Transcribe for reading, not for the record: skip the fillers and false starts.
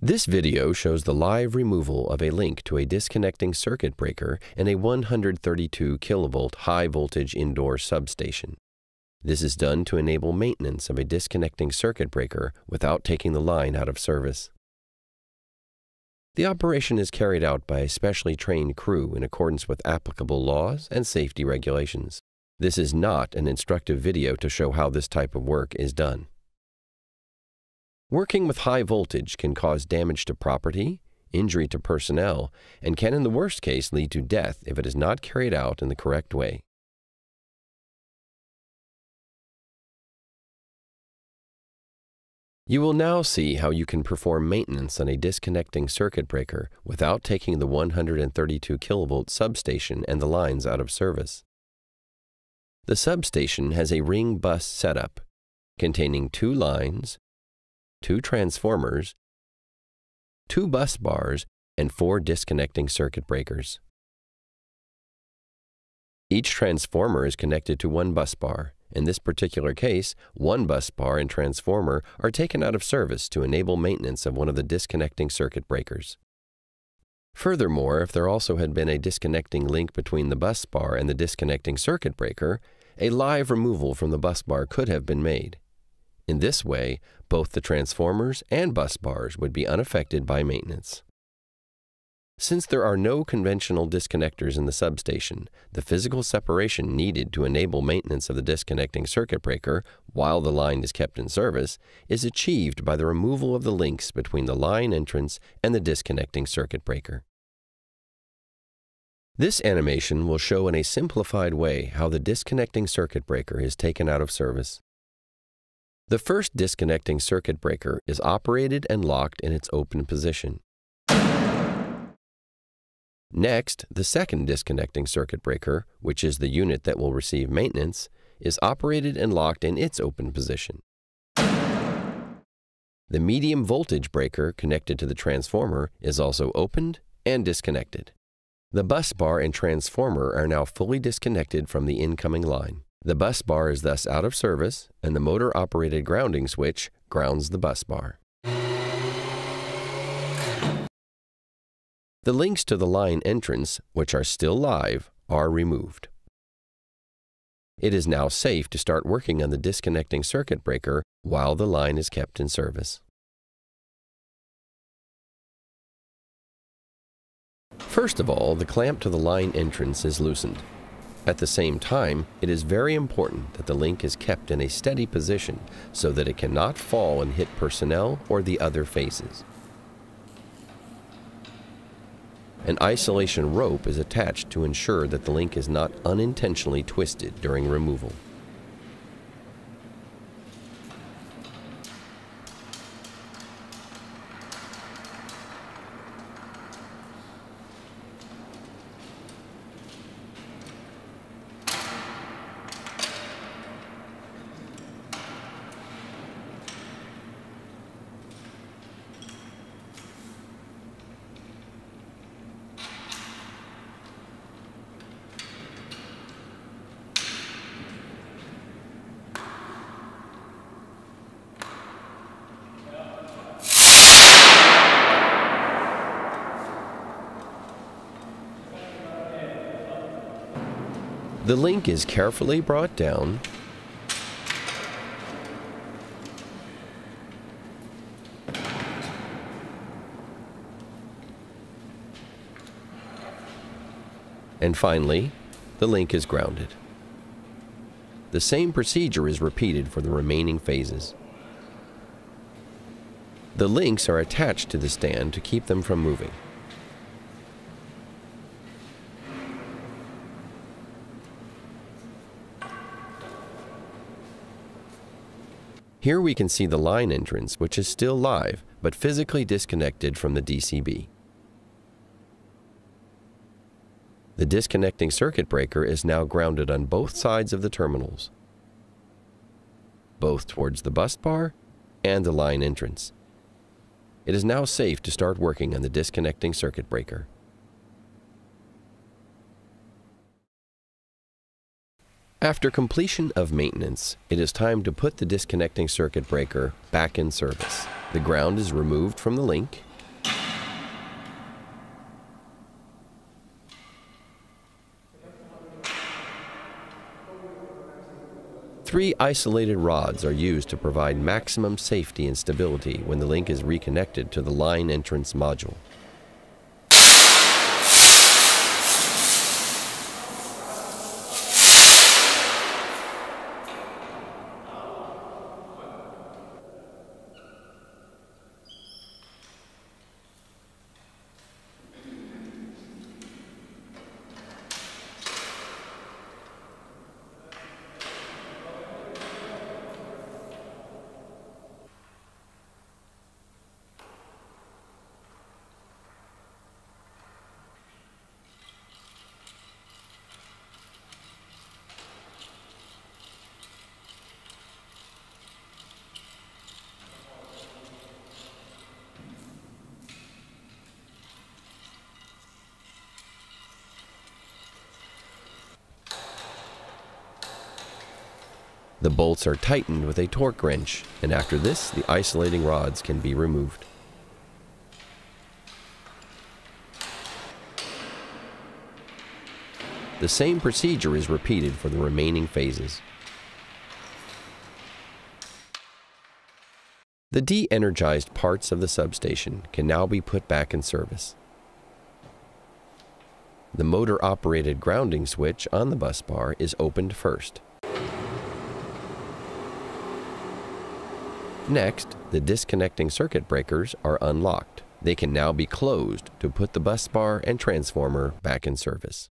This video shows the live removal of a link to a disconnecting circuit breaker in a 132 kilovolt high voltage indoor substation. This is done to enable maintenance of a disconnecting circuit breaker without taking the line out of service. The operation is carried out by a specially trained crew in accordance with applicable laws and safety regulations. This is not an instructive video to show how this type of work is done. Working with high voltage can cause damage to property, injury to personnel, and can in the worst case lead to death if it is not carried out in the correct way. You will now see how you can perform maintenance on a disconnecting circuit breaker without taking the 132 kilovolt substation and the lines out of service. The substation has a ring bus setup containing 2 lines, 2 transformers, 2 bus bars, and 4 disconnecting circuit breakers. Each transformer is connected to 1 bus bar. In this particular case, 1 bus bar and transformer are taken out of service to enable maintenance of one of the disconnecting circuit breakers. Furthermore, if there also had been a disconnecting link between the bus bar and the disconnecting circuit breaker, a live removal from the bus bar could have been made. In this way, both the transformers and bus bars would be unaffected by maintenance. Since there are no conventional disconnectors in the substation, the physical separation needed to enable maintenance of the disconnecting circuit breaker while the line is kept in service is achieved by the removal of the links between the line entrance and the disconnecting circuit breaker. This animation will show in a simplified way how the disconnecting circuit breaker is taken out of service. The first disconnecting circuit breaker is operated and locked in its open position. Next, the second disconnecting circuit breaker, which is the unit that will receive maintenance, is operated and locked in its open position. The medium voltage breaker connected to the transformer is also opened and disconnected. The bus bar and transformer are now fully disconnected from the incoming line. The bus bar is thus out of service, and the motor-operated grounding switch grounds the bus bar. The links to the line entrance, which are still live, are removed. It is now safe to start working on the disconnecting circuit breaker while the line is kept in service. First of all, the clamp to the line entrance is loosened. At the same time, it is very important that the link is kept in a steady position so that it cannot fall and hit personnel or the other faces. An isolation rope is attached to ensure that the link is not unintentionally twisted during removal. The link is carefully brought down and finally, the link is grounded. The same procedure is repeated for the remaining phases. The links are attached to the stand to keep them from moving. Here we can see the line entrance, which is still live, but physically disconnected from the DCB. The disconnecting circuit breaker is now grounded on both sides of the terminals, both towards the bus bar and the line entrance. It is now safe to start working on the disconnecting circuit breaker. After completion of maintenance, it is time to put the disconnecting circuit breaker back in service. The ground is removed from the link 3 isolated rods are used to provide maximum safety and stability when the link is reconnected to the line entrance module. The bolts are tightened with a torque wrench, and after this, the isolating rods can be removed. The same procedure is repeated for the remaining phases. The de-energized parts of the substation can now be put back in service. The motor-operated grounding switch on the bus bar is opened first. Next, the disconnecting circuit breakers are unlocked. They can now be closed to put the bus bar and transformer back in service.